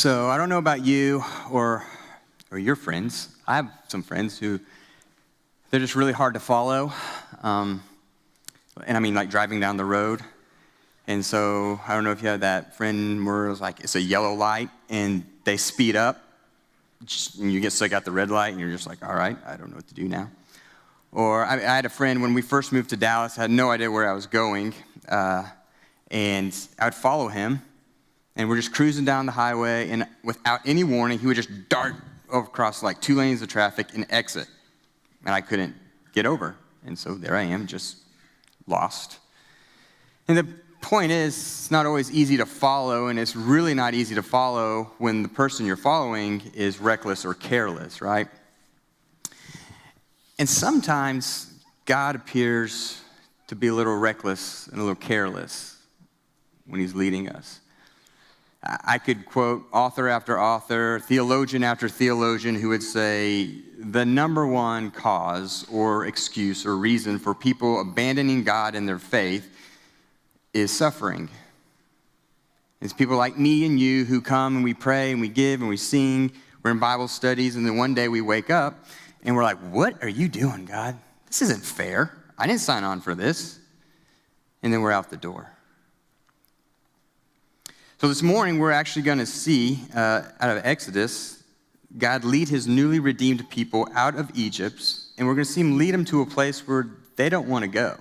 So I don't know about you or your friends. I have some friends who, they're just really hard to follow. And I mean like driving down the road. And so I don't know if you have that friend where it was like, it's a yellow light and they speed up. And you get stuck at the red light and you're just like, all right, I don't know what to do now. Or I had a friend when we first moved to Dallas, I had no idea where I was going. And I would follow him. And we're just cruising down the highway, and without any warning, he would just dart across like 2 lanes of traffic and exit. And I couldn't get over. And so there I am, just lost. And the point is, it's not always easy to follow, and it's really not easy to follow when the person you're following is reckless or careless, right? And sometimes God appears to be a little reckless and a little careless when he's leading us. I could quote author after author, theologian after theologian who would say the number one cause or excuse or reason for people abandoning God and their faith is suffering. It's people like me and you who come and we pray and we give and we sing, we're in Bible studies, and then one day we wake up and we're like, what are you doing, God? This isn't fair. I didn't sign on for this. And then we're out the door. So this morning, we're actually going to see, out of Exodus, God lead his newly redeemed people out of Egypt, and we're going to see him lead them to a place where they don't want to go.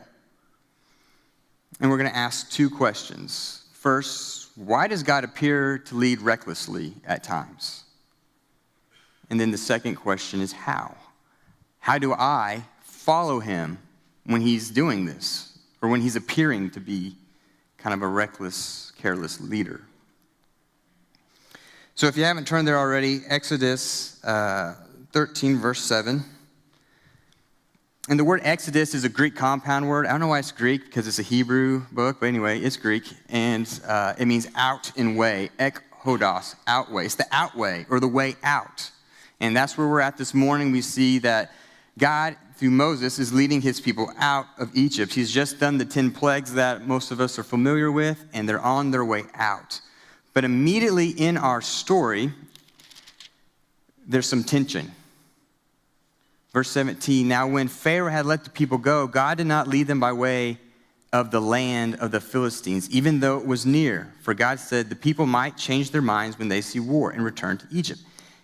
And we're going to ask 2 questions. First, why does God appear to lead recklessly at times? And then the second question is how? How do I follow him when he's doing this, or when he's appearing to be kind of a reckless, careless leader? So if you haven't turned there already, Exodus 13, verse 7. And the word Exodus is a Greek compound word. I don't know why it's Greek, because it's a Hebrew book, but anyway, it's Greek. And it means out and way, ekhodos, outway. It's the outway, or the way out. And that's where we're at this morning. We see that God, through Moses, is leading his people out of Egypt. He's just done the 10 plagues that most of us are familiar with, and they're on their way out. But immediately in our story, there's some tension. Verse 17, now when Pharaoh had let the people go, God did not lead them by way of the land of the Philistines, even though it was near. For God said the people might change their minds when they see war and return to Egypt.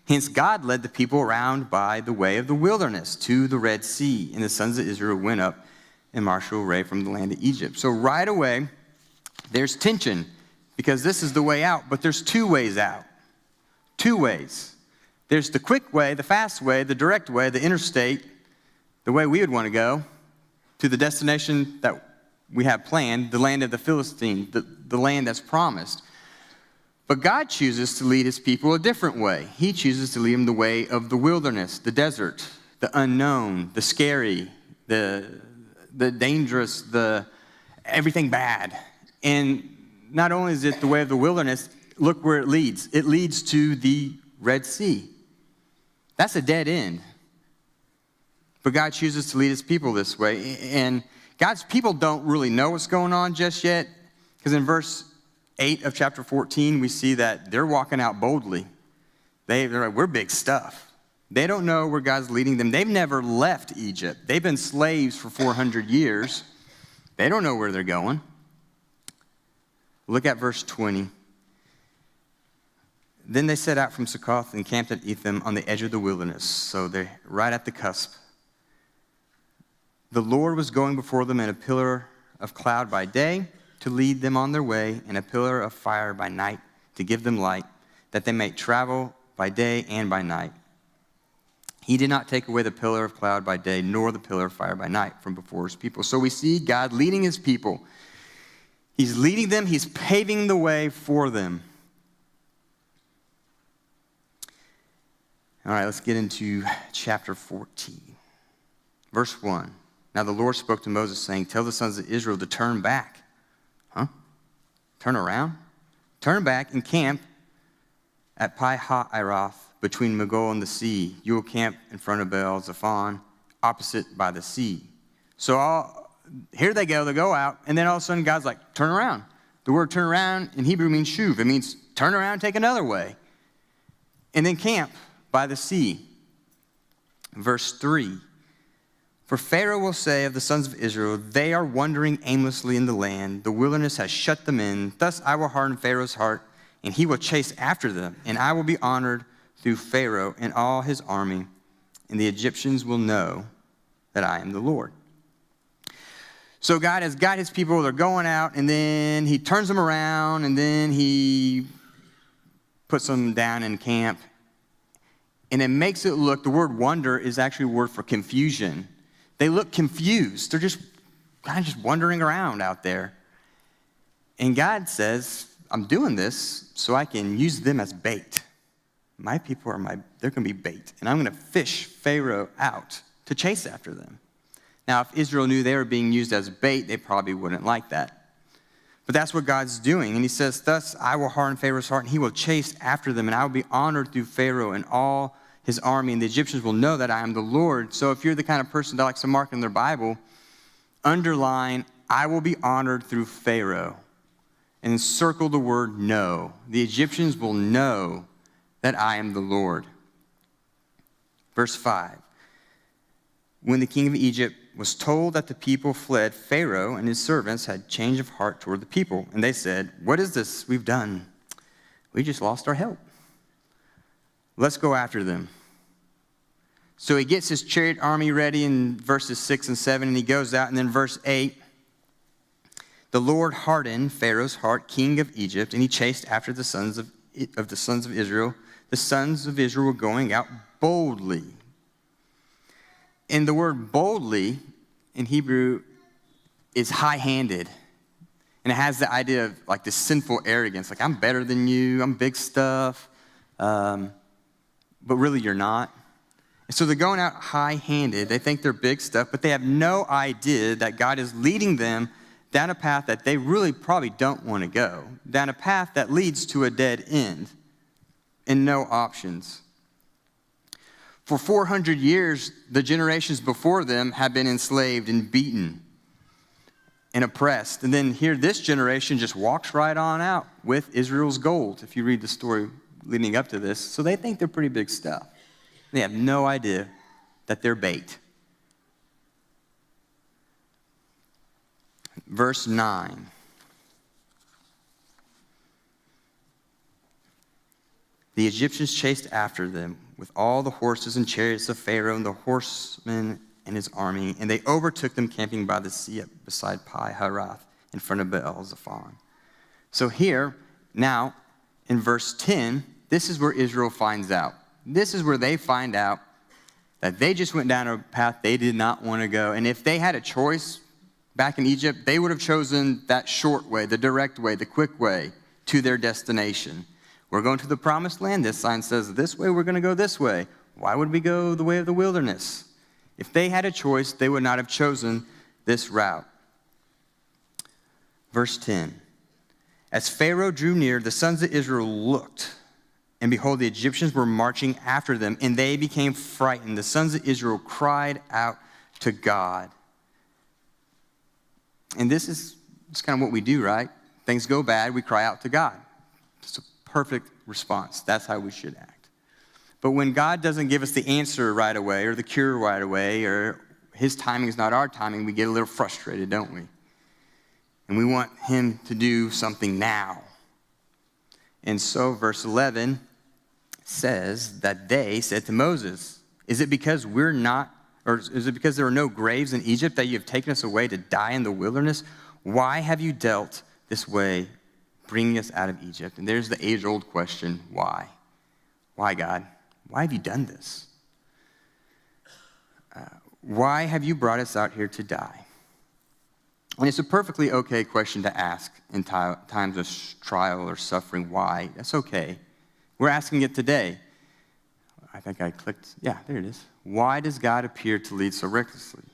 Hence God led the people around by the way of the wilderness to the Red Sea. And the sons of Israel went up and marched away from the land of Egypt. So right away, there's tension. Because this is the way out, but there's 2 ways out. 2 ways. There's the quick way, the fast way, the direct way, the interstate, the way we would want to go to the destination that we have planned, the land of the Philistines, the land that's promised. But God chooses to lead his people a different way. He chooses to lead them the way of the wilderness, the desert, the unknown, the scary, the dangerous, the everything bad. And not only is it the way of the wilderness, look where it leads. It leads to the Red Sea. That's a dead end. But God chooses to lead his people this way. And God's people don't really know what's going on just yet. Because in verse 8 of chapter 14, we see that they're walking out boldly. They're like, we're big stuff. They don't know where God's leading them. They've never left Egypt. They've been slaves for 400 years. They don't know where they're going. Look at verse 20. Then they set out from Succoth and camped at Th.M on the edge of the wilderness. So they're right at the cusp. The Lord was going before them in a pillar of cloud by day to lead them on their way, and a pillar of fire by night to give them light, that they might travel by day and by night. He did not take away the pillar of cloud by day, nor the pillar of fire by night from before his people. So we see God leading his people. He's leading them. He's paving the way for them. All right, let's get into chapter 14. Verse 1. Now the Lord spoke to Moses, saying, tell the sons of Israel to turn back. Turn around? Turn back and camp at Pi-hahiroth between Megol and the sea. You will camp in front of Baal-Zephon, opposite by the sea. So here they go out, and then all of a sudden God's like, turn around. The word turn around in Hebrew means shuv. It means turn around and take another way. and then camp by the sea. Verse 3, for Pharaoh will say of the sons of Israel, they are wandering aimlessly in the land. The wilderness has shut them in. Thus I will harden Pharaoh's heart, and he will chase after them. And I will be honored through Pharaoh and all his army, and the Egyptians will know that I am the Lord. So God has got his people, they're going out, and then he turns them around, and then he puts them down in camp. And it makes it look, the word wonder is actually a word for confusion. They look confused. They're just kind of just wandering around out there. And God says, I'm doing this so I can use them as bait. My people they're going to be bait. And I'm going to fish Pharaoh out to chase after them. Now, if Israel knew they were being used as bait, they probably wouldn't like that. But that's what God's doing. And he says, thus I will harden Pharaoh's heart, and he will chase after them, and I will be honored through Pharaoh and all his army, and the Egyptians will know that I am the Lord. So if you're the kind of person that likes to mark in their Bible, underline, I will be honored through Pharaoh, and circle the word know. The Egyptians will know that I am the Lord. Verse 5, when the king of Egypt was told that the people fled, Pharaoh and his servants had change of heart toward the people, and they said, what is this we've done? We just lost our help. Let's go after them. So he gets his chariot army ready in verses 6 and 7, and he goes out. And then verse 8, the Lord hardened Pharaoh's heart, king of Egypt, and he chased after the sons of Israel. The sons of Israel were going out boldly. And the word boldly in Hebrew is high-handed. And it has the idea of like this sinful arrogance. Like, I'm better than you. I'm big stuff. But really you're not. And so they're going out high-handed. They think they're big stuff, but they have no idea that God is leading them down a path that they really probably don't want to go, down a path that leads to a dead end and no options. For 400 years, the generations before them have been enslaved and beaten and oppressed. And then here, this generation just walks right on out with Israel's gold, if you read the story leading up to this. So they think they're pretty big stuff. They have no idea that they're bait. Verse 9. The Egyptians chased after them with all the horses and chariots of Pharaoh and the horsemen and his army, and they overtook them camping by the sea beside Pi-Hahiroth in front of Baal-Zephon. So here, now, in verse 10, this is where Israel finds out. This is where they find out that they just went down a path they did not want to go. And if they had a choice back in Egypt, they would have chosen that short way, the direct way, the quick way to their destination. We're going to the promised land. This sign says this way, we're going to go this way. Why would we go the way of the wilderness? If they had a choice, they would not have chosen this route. Verse 10. As Pharaoh drew near, the sons of Israel looked, and behold, the Egyptians were marching after them, and they became frightened. The sons of Israel cried out to God. And this is kind of what we do, right? Things go bad, we cry out to God. It's a perfect response. That's how we should act. But when God doesn't give us the answer right away, or the cure right away, or his timing is not our timing, we get a little frustrated, don't we? And we want him to do something now. And so verse 11 says that they said to Moses, is it because there are no graves in Egypt that you have taken us away to die in the wilderness? Why have you dealt this way, bringing us out of Egypt? And there's the age-old question, why? Why, God? Why have you done this? Why have you brought us out here to die? And it's a perfectly okay question to ask in times of trial or suffering. Why? That's okay. We're asking it today. I think I clicked. Yeah, there it is. Why does God appear to lead so recklessly?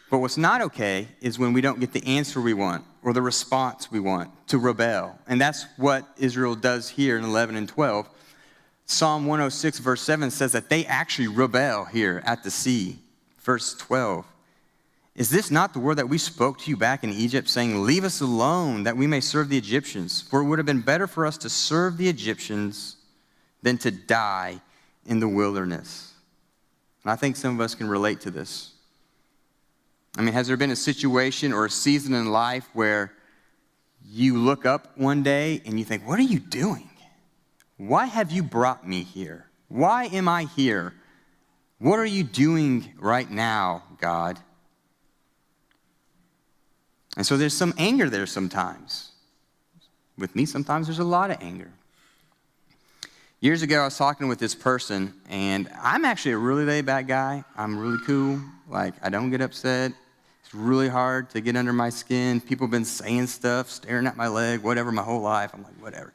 But what's not okay is when we don't get the answer we want or the response we want, to rebel. And that's what Israel does here in 11 and 12. Psalm 106 verse 7 says that they actually rebel here at the sea. Verse 12. Is this not the word that we spoke to you back in Egypt, saying, leave us alone that we may serve the Egyptians? For it would have been better for us to serve the Egyptians than to die in the wilderness. And I think some of us can relate to this. I mean, has there been a situation or a season in life where you look up one day and you think, what are you doing? Why have you brought me here? Why am I here? What are you doing right now, God? And so there's some anger there sometimes. With me, sometimes there's a lot of anger. Years ago, I was talking with this person, and I'm actually a really laid-back guy. I'm really cool. Like, I don't get upset. It's really hard to get under my skin. People have been saying stuff, staring at my leg, whatever, my whole life. I'm like, whatever.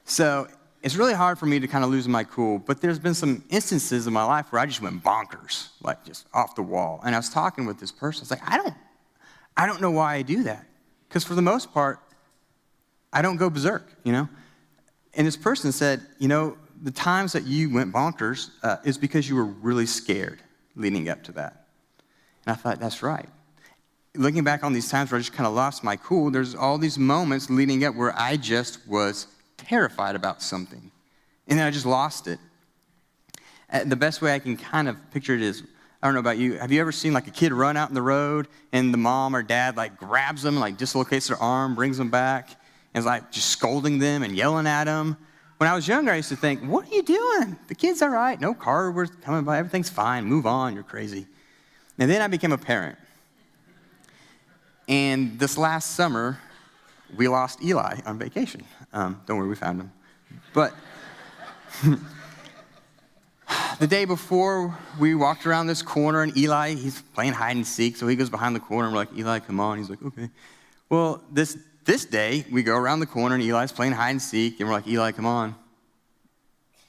So it's really hard for me to kind of lose my cool, but there's been some instances in my life where I just went bonkers, like just off the wall. And I was talking with this person. I was like, I don't know why I do that. Because for the most part, I don't go berserk, you know? And this person said, the times that you went bonkers is because you were really scared leading up to that. And I thought, that's right. Looking back on these times where I just kind of lost my cool, there's all these moments leading up where I just was terrified about something. And then I just lost it. The best way I can kind of picture it is, I don't know about you, have you ever seen like a kid run out in the road and the mom or dad like grabs them, like dislocates their arm, brings them back, and is like just scolding them and yelling at them? When I was younger, I used to think, what are you doing? The kid's all right. No car was coming by. Everything's fine. Move on. You're crazy. And then I became a parent. And this last summer, we lost Eli on vacation. Don't worry, we found him. But the day before, we walked around this corner, and Eli, he's playing hide and seek, so he goes behind the corner, and we're like, Eli, come on. He's like, okay. Well, this day, we go around the corner, and Eli's playing hide and seek, and we're like, Eli, come on.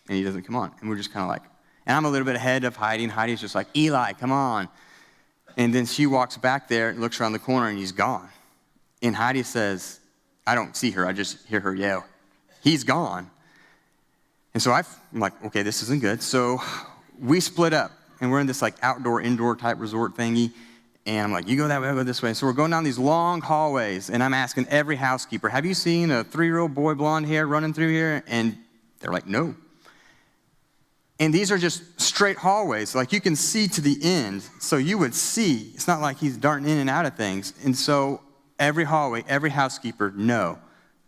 And he doesn't come on. And we're just kind of like, and I'm a little bit ahead of Heidi, and Heidi's just like, Eli, come on. And then she walks back there and looks around the corner, and he's gone. And Heidi says, I don't see her. I just hear her yell, he's gone. And so I'm like, okay, this isn't good. So we split up, and we're in this like outdoor, indoor type resort thingy. And I'm like, you go that way, I'll go this way. So we're going down these long hallways, and I'm asking every housekeeper, have you seen a 3-year-old boy, blonde hair, running through here? And they're like, no. And these are just straight hallways. Like you can see to the end. So you would see. It's not like he's darting in and out of things. And so every hallway, every housekeeper, no.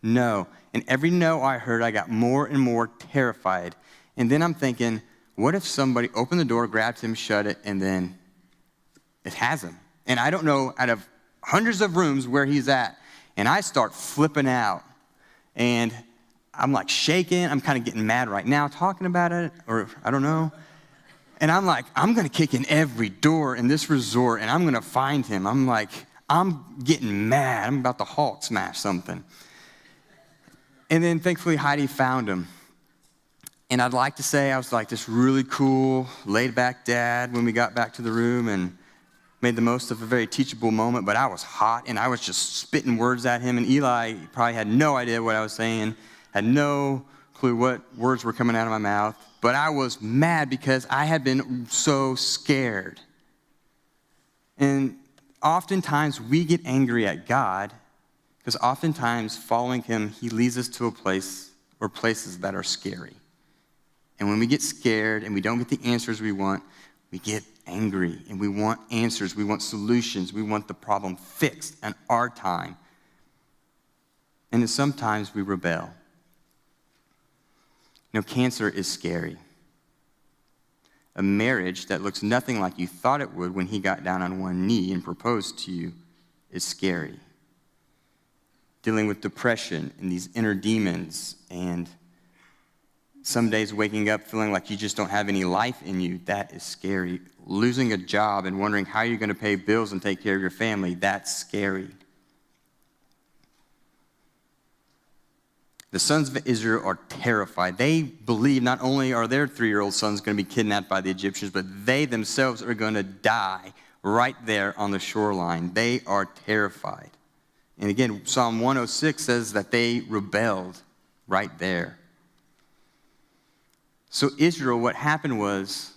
And every no I heard, I got more and more terrified. And then I'm thinking, what if somebody opened the door, grabbed him, shut it, and then it has him? And I don't know out of hundreds of rooms where he's at. And I start flipping out. And I'm like shaking. I'm kind of getting mad right now talking about it, or I don't know. And I'm like, I'm going to kick in every door in this resort, and I'm going to find him. I'm like, I'm getting mad. I'm about to Hulk smash something. And then thankfully Heidi found him. And I'd like to say I was like this really cool, laid-back dad when we got back to the room and made the most of a very teachable moment, but I was hot, and I was just spitting words at him, and Eli probably had no idea what I was saying. Had no clue what words were coming out of my mouth, but I was mad because I had been so scared. And oftentimes we get angry at God because oftentimes following him, he leads us to a place or places that are scary. And when we get scared and we don't get the answers we want, we get angry and we want answers, we want solutions, we want the problem fixed in our time. And then sometimes we rebel. Cancer is scary. A marriage that looks nothing like you thought it would when he got down on one knee and proposed to you is scary. Dealing with depression and these inner demons, and some days waking up feeling like you just don't have any life in you, that is scary. Losing a job and wondering how you're going to pay bills and take care of your family, that's scary. The sons of Israel are terrified. They believe not only are their 3-year-old sons going to be kidnapped by the Egyptians, but they themselves are going to die right there on the shoreline. They are terrified. And again, Psalm 106 says that they rebelled right there. So Israel, what happened was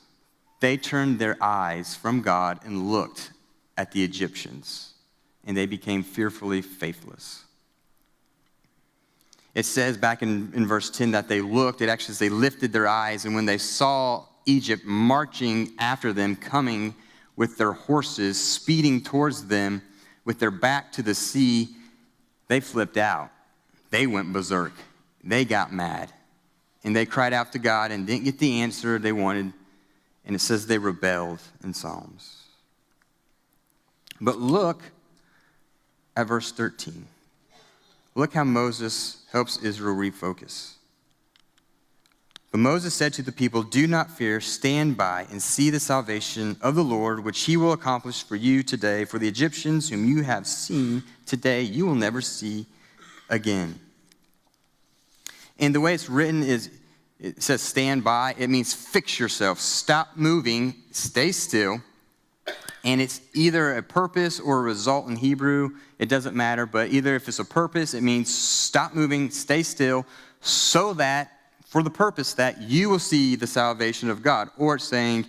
they turned their eyes from God and looked at the Egyptians, and they became fearfully faithless. It says back in verse 10 that they looked. It actually says they lifted their eyes, and when they saw Egypt marching after them, coming with their horses, speeding towards them with their back to the sea, they flipped out. They went berserk. They got mad. And they cried out to God and didn't get the answer they wanted. And it says they rebelled in Psalms. But look at verse 13. Look how Moses helps Israel refocus. But Moses said to the people, "Do not fear, stand by and see the salvation of the Lord, which he will accomplish for you today. For the Egyptians whom you have seen today, you will never see again." And the way it's written is, it says stand by. It means fix yourself. Stop moving. Stay still. And it's either a purpose or a result in Hebrew. It doesn't matter. But either if it's a purpose, it means stop moving, stay still, so that, for the purpose that you will see the salvation of God. Or it's saying,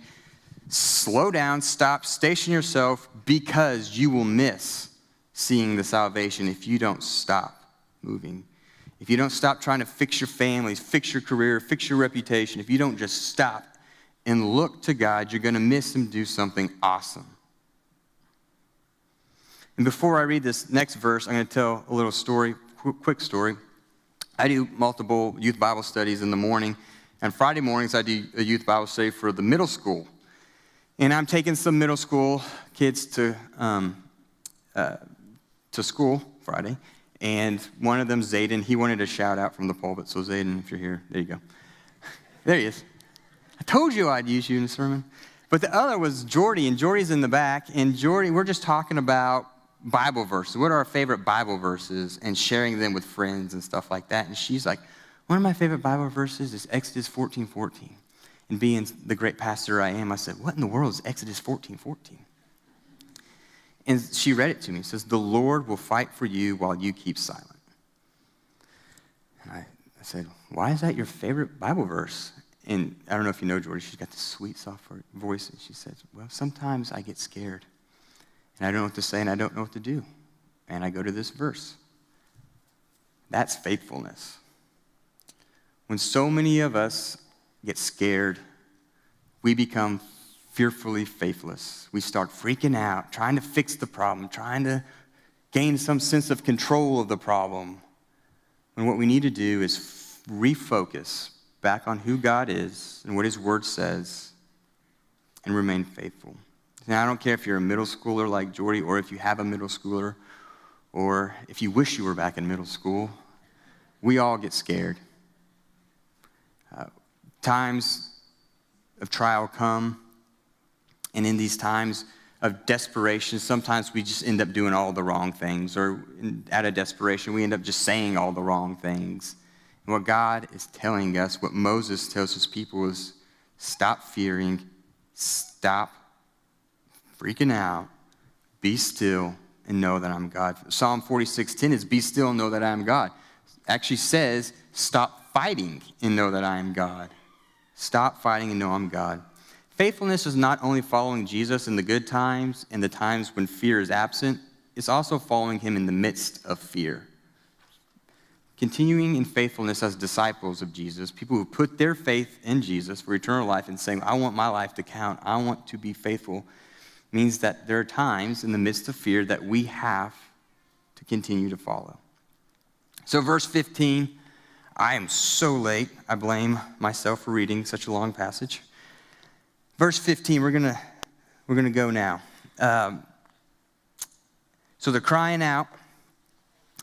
slow down, stop, station yourself, because you will miss seeing the salvation if you don't stop moving. If you don't stop trying to fix your families, fix your career, fix your reputation, if you don't just stop and look to God, you're going to miss him do something awesome. And before I read this next verse, I'm going to tell a little story, quick story. I do multiple youth Bible studies in the morning, and Friday mornings I do a youth Bible study for the middle school. And I'm taking some middle school kids to school Friday, and one of them, Zayden, he wanted a shout out from the pulpit. So Zayden, if you're here, there you go. There he is. I told you I'd use you in a sermon. But the other was Jordy, and Jordy's in the back, and Jordy, we're just talking about Bible verses. What are our favorite Bible verses, and sharing them with friends and stuff like that. And she's like, one of my favorite Bible verses is Exodus 14:14. And being the great pastor I am, I said, what in the world is Exodus 14:14? And she read it to me. It says, the Lord will fight for you while you keep silent. And I said, why is that your favorite Bible verse? And I don't know if you know Jordy, she's got this sweet, soft voice. And she says, well, sometimes I get scared. And I don't know what to say, and I don't know what to do. And I go to this verse. That's faithfulness. When so many of us get scared, we become fearfully faithless. We start freaking out, trying to fix the problem, trying to gain some sense of control of the problem. And what we need to do is refocus back on who God is and what his word says, and remain faithful. Now, I don't care if you're a middle schooler like Jordy, or if you have a middle schooler, or if you wish you were back in middle school. We all get scared. Times of trial come, and in these times of desperation, sometimes we just end up doing all the wrong things, or out of desperation, we end up just saying all the wrong things. And what God is telling us, what Moses tells his people is, stop fearing, stop freaking out, be still, and know that I'm God. Psalm 46:10 is, be still and know that I am God. Actually says, stop fighting and know that I am God. Stop fighting and know I'm God. Faithfulness is not only following Jesus in the good times and the times when fear is absent, it's also following him in the midst of fear. Continuing in faithfulness as disciples of Jesus, people who put their faith in Jesus for eternal life and saying, I want my life to count, I want to be faithful, means that there are times in the midst of fear that we have to continue to follow. So verse 15, I am so late. I blame myself for reading such a long passage. Verse 15, we're gonna go now. So they're crying out,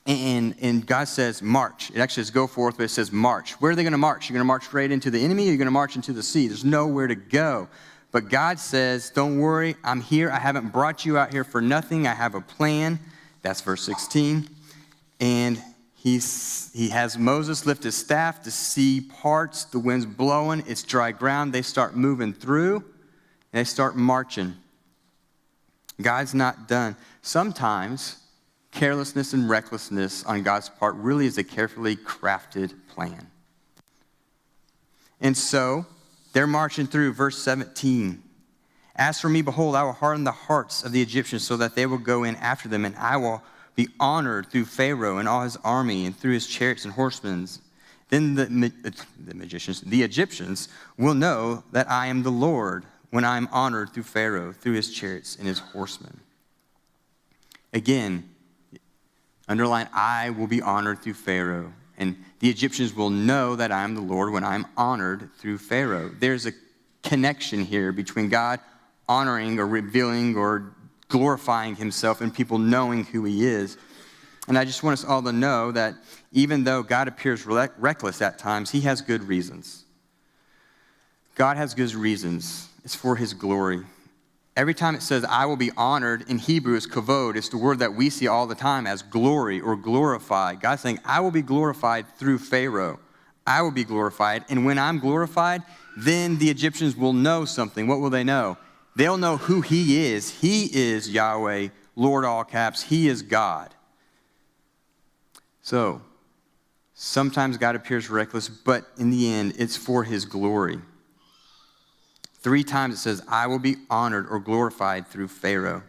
and God says, march. It actually says go forth, but it says march. Where are they gonna march? You're gonna march straight into the enemy, or you're gonna march into the sea? There's nowhere to go. But God says, don't worry, I'm here. I haven't brought you out here for nothing. I have a plan. That's verse 16. And he has Moses lift his staff, the sea parts, the wind's blowing, it's dry ground. They start moving through, and they start marching. God's not done. Sometimes carelessness and recklessness on God's part really is a carefully crafted plan. And so they're marching through, verse 17. As for me, behold, I will harden the hearts of the Egyptians so that they will go in after them, and I will be honored through Pharaoh and all his army and through his chariots and horsemen. Then the Egyptians will know that I am the Lord when I am honored through Pharaoh, through his chariots and his horsemen. Again, underline, I will be honored through Pharaoh. And the Egyptians will know that I am the Lord when I am honored through Pharaoh. There's a connection here between God honoring or revealing or glorifying himself and people knowing who he is. And I just want us all to know that even though God appears reckless at times, he has good reasons. God has good reasons. It's for his glory. Every time it says, I will be honored, in Hebrew is kavod. It's the word that we see all the time as glory or glorified. God's saying, I will be glorified through Pharaoh. I will be glorified. And when I'm glorified, then the Egyptians will know something. What will they know? They'll know who he is. He is Yahweh, Lord all caps. He is God. So, sometimes God appears reckless, but in the end, it's for his glory. 3 times it says, I will be honored or glorified through Pharaoh.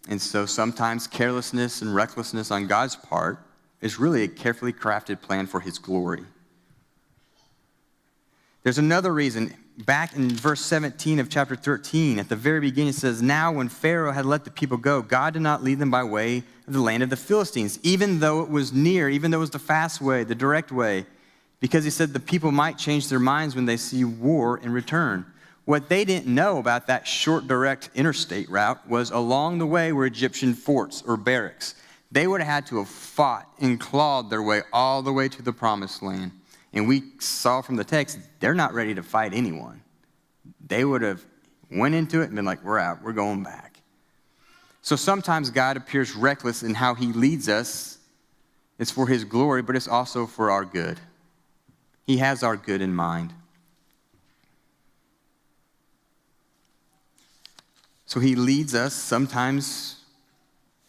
And so sometimes carelessness and recklessness on God's part is really a carefully crafted plan for his glory. There's another reason. Back in verse 17 of chapter 13, at the very beginning, it says, now when Pharaoh had let the people go, God did not lead them by way of the land of the Philistines, even though it was near, even though it was the fast way, the direct way, because he said the people might change their minds when they see war and return. What they didn't know about that short, direct interstate route was along the way were Egyptian forts or barracks. They would have had to have fought and clawed their way all the way to the promised land. And we saw from the text, they're not ready to fight anyone. They would have went into it and been like, we're out, we're going back. So sometimes God appears reckless in how he leads us. It's for his glory, but it's also for our good. He has our good in mind. So he leads us. Sometimes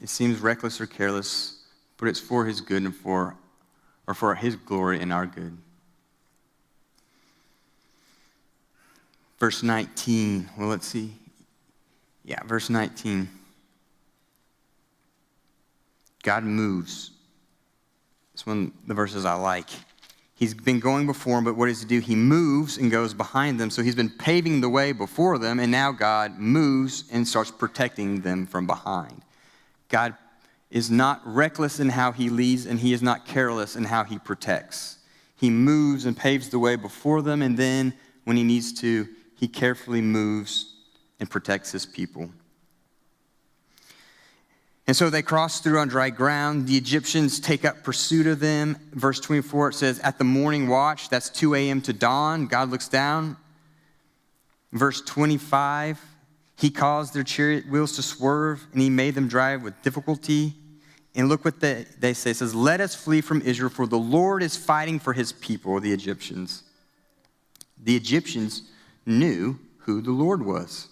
it seems reckless or careless, but it's for his good and for his glory and our good. Verse 19. Well, let's see. Yeah, verse 19. God moves. It's one of the verses I like. He's been going before them, but what does he do? He moves and goes behind them. So he's been paving the way before them, and now God moves and starts protecting them from behind. God is not reckless in how he leads, and he is not careless in how he protects. He moves and paves the way before them, and then when he needs to, he carefully moves and protects his people. And so they cross through on dry ground. The Egyptians take up pursuit of them. Verse 24, it says, at the morning watch, that's 2 a.m. to dawn, God looks down. Verse 25, he caused their chariot wheels to swerve, and he made them drive with difficulty. And look what they say. It says, let us flee from Israel, for the Lord is fighting for his people, the Egyptians. The Egyptians knew who the Lord was.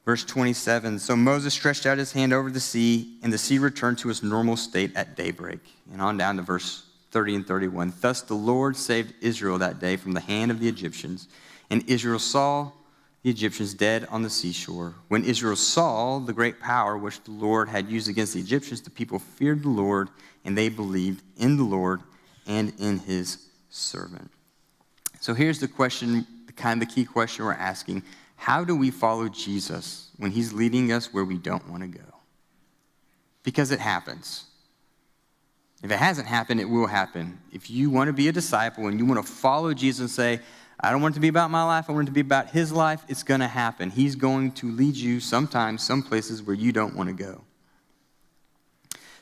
Verse 27, so Moses stretched out his hand over the sea, and the sea returned to its normal state at daybreak. And on down to verse 30 and 31. Thus the Lord saved Israel that day from the hand of the Egyptians, and Israel saw the Egyptians dead on the seashore. When Israel saw the great power which the Lord had used against the Egyptians, the people feared the Lord, and they believed in the Lord and in his servant. So here's the question, the key question we're asking. How do we follow Jesus when he's leading us where we don't want to go? Because it happens. If it hasn't happened, it will happen. If you want to be a disciple and you want to follow Jesus and say, I don't want it to be about my life, I want it to be about his life, it's going to happen. He's going to lead you sometimes, some places where you don't want to go.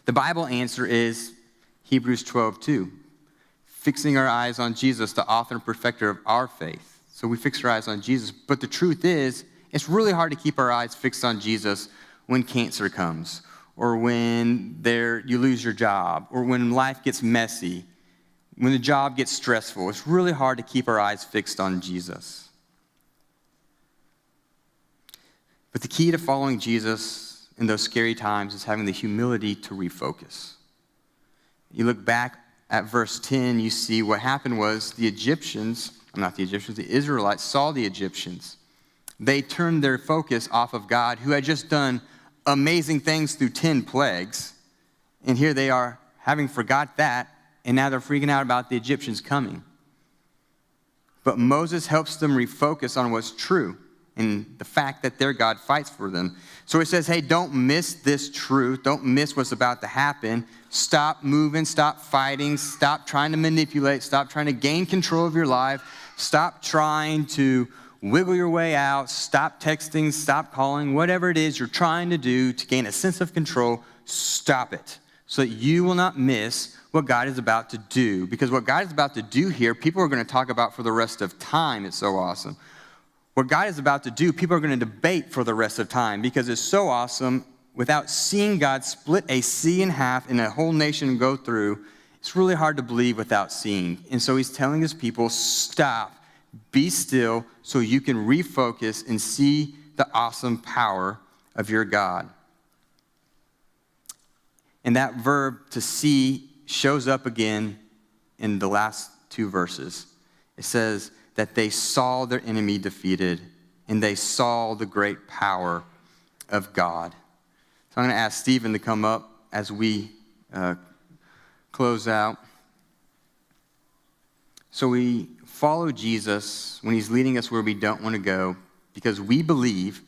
The Bible answer is Hebrews 12:2. Fixing our eyes on Jesus, the author and perfecter of our faith. So we fix our eyes on Jesus. But the truth is, it's really hard to keep our eyes fixed on Jesus when cancer comes, or when you lose your job, or when life gets messy, when the job gets stressful. It's really hard to keep our eyes fixed on Jesus. But the key to following Jesus in those scary times is having the humility to refocus. You look back at verse 10, you see what happened was the Israelites saw the Egyptians. They turned their focus off of God, who had just done amazing things through 10 plagues. And here they are having forgot that, and now they're freaking out about the Egyptians coming. But Moses helps them refocus on what's true and the fact that their God fights for them. So he says, hey, don't miss this truth. Don't miss what's about to happen. Stop moving, stop fighting, stop trying to manipulate, stop trying to gain control of your life, stop trying to wiggle your way out, stop texting, stop calling, whatever it is you're trying to do to gain a sense of control, stop it so that you will not miss what God is about to do. Because what God is about to do here, people are going to talk about for the rest of time. It's so awesome. What God is about to do, people are going to debate for the rest of time because it's so awesome. Without seeing God split a sea in half and a whole nation go through, it's really hard to believe without seeing. And so he's telling his people, stop, be still, so you can refocus and see the awesome power of your God. And that verb to see shows up again in the last two verses. It says that they saw their enemy defeated and they saw the great power of God. So I'm going to ask Stephen to come up as we close out. So we follow Jesus when he's leading us where we don't want to go because we believe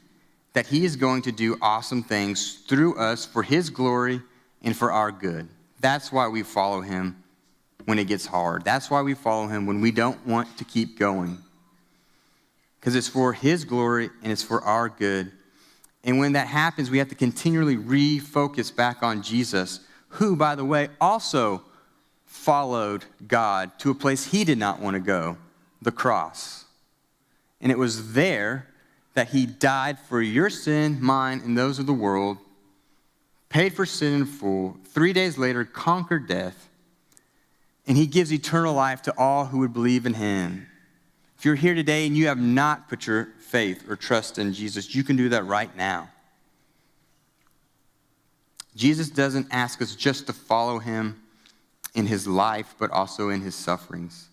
that he is going to do awesome things through us for his glory and for our good. That's why we follow him when it gets hard. That's why we follow him when we don't want to keep going. Because it's for his glory and it's for our good. And when that happens, we have to continually refocus back on Jesus, who, by the way, also followed God to a place he did not want to go, the cross. And it was there that he died for your sin, mine, and those of the world, paid for sin in full, 3 days later conquered death, and he gives eternal life to all who would believe in him. If you're here today and you have not put your faith or trust in Jesus, you can do that right now. Jesus doesn't ask us just to follow him in his life, but also in his sufferings.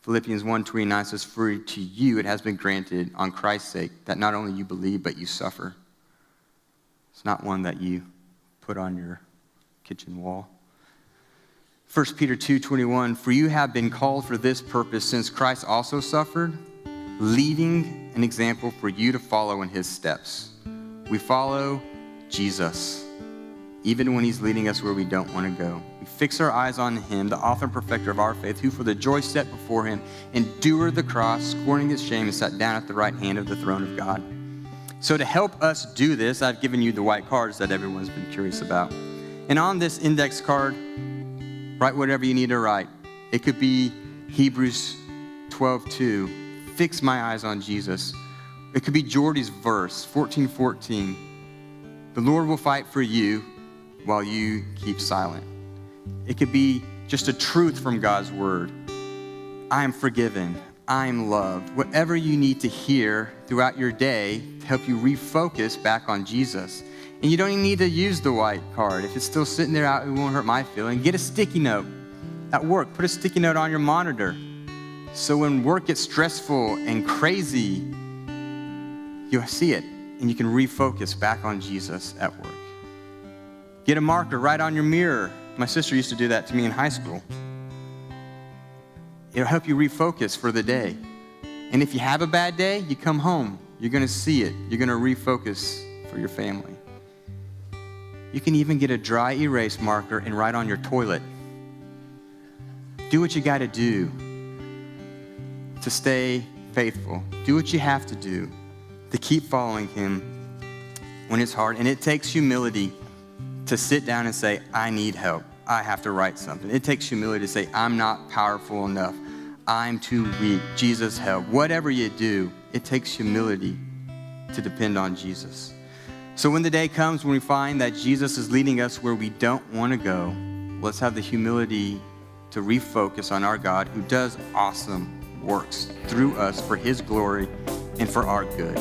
Philippians 1:29 says, for to you it has been granted on Christ's sake that not only you believe, but you suffer. It's not one that you put on your kitchen wall. 1 Peter 2:21, for you have been called for this purpose, since Christ also suffered, leaving an example for you to follow in his steps. We follow Jesus, even when he's leading us where we don't want to go. We fix our eyes on him, the author and perfecter of our faith, who for the joy set before him endured the cross, scorning its shame, and sat down at the right hand of the throne of God. So to help us do this, I've given you the white cards that everyone's been curious about. And on this index card, write whatever you need to write. It could be Hebrews 12:2, fix my eyes on Jesus. It could be Jordy's verse, 14:14. The Lord will fight for you while you keep silent. It could be just a truth from God's word. I am forgiven. I am loved. Whatever you need to hear throughout your day to help you refocus back on Jesus. And you don't even need to use the white card. If it's still sitting there out, it won't hurt my feeling. Get a sticky note at work. Put a sticky note on your monitor. So when work gets stressful and crazy, you'll see it and you can refocus back on Jesus at work. Get a marker right on your mirror. My sister used to do that to me in high school. It'll help you refocus for the day. And if you have a bad day, you come home. You're going to see it. You're going to refocus for your family. You can even get a dry erase marker and write on your toilet. Do what you got to do to stay faithful. Do what you have to do to keep following him when it's hard. And it takes humility to sit down and say, I need help. I have to write something. It takes humility to say, I'm not powerful enough. I'm too weak. Jesus, help. Whatever you do, it takes humility to depend on Jesus. So when the day comes when we find that Jesus is leading us where we don't want to go, let's have the humility to refocus on our God who does awesome works through us for his glory and for our good.